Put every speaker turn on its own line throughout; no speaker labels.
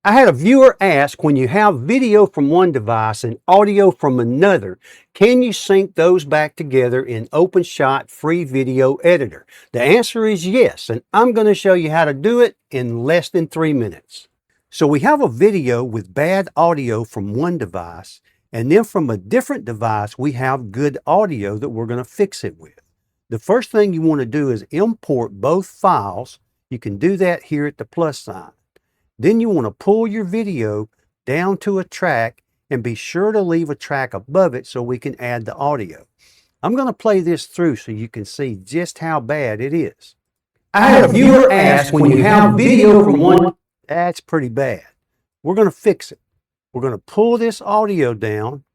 I had a viewer ask, when you have video from one device and audio from another, can you sync those back together in OpenShot free video editor? The answer is yes, and I'm going to show you how to do it in less than 3 minutes. So we have a video with bad audio from one device, and then from a different device we have good audio that we're going to fix it with. The first thing you want to do is import both files. You can do that here at the plus sign. Then you want to pull your video down to a track and be sure to leave a track above it so we can add the audio. I'm going to play this through so you can see just how bad it is. I had a viewer ask, when you have video from one, that's pretty bad. We're going to fix it. We're going to pull this audio down.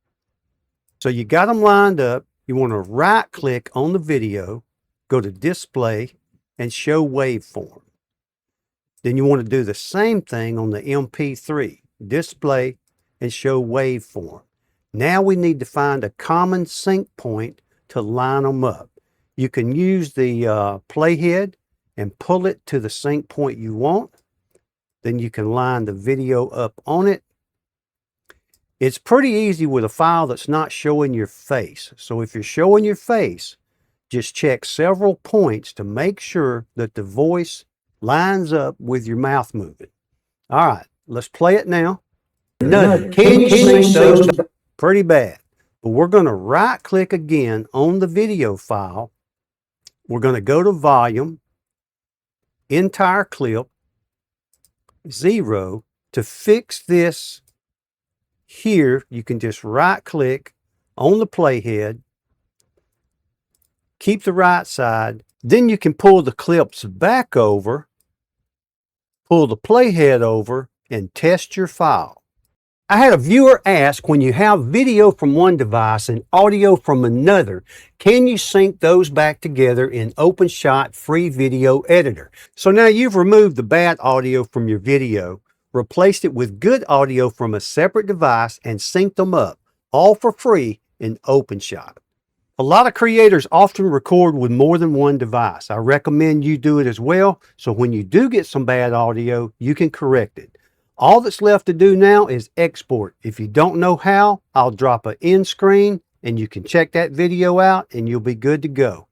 So you got them lined up. You want to right click on the video, go to display and show waveform. Then you want to do the same thing on the MP3, display and show waveform. Now we need to find a common sync point to line them up. You can use the playhead and pull it to the sync point you want. Then you can line the video up on it. It's pretty easy with a file that's not showing your face. So if you're showing your face, just check several points to make sure that the voice lines up with your mouth moving. All right, let's play it now. Can you sync those? Pretty bad. But we're going to right click again on the video file. We're going to go to volume, entire clip, 0. To fix this here, you can just right click on the playhead, keep the right side, then you can pull the clips back over, pull the playhead over, and test your file. I had a viewer ask, when you have video from one device and audio from another, can you sync those back together in OpenShot free video editor? So now you've removed the bad audio from your video, replaced it with good audio from a separate device, and synced them up, all for free in OpenShot. A lot of creators often record with more than one device. I recommend you do it as well, so when you do get some bad audio, you can correct it. All that's left to do now is export. If you don't know how, I'll drop an end screen and you can check that video out and you'll be good to go.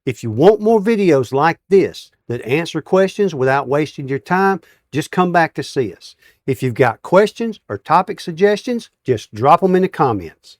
If you want more videos like this that answer questions without wasting your time, just come back to see us. If you've got questions or topic suggestions, just drop them in the comments.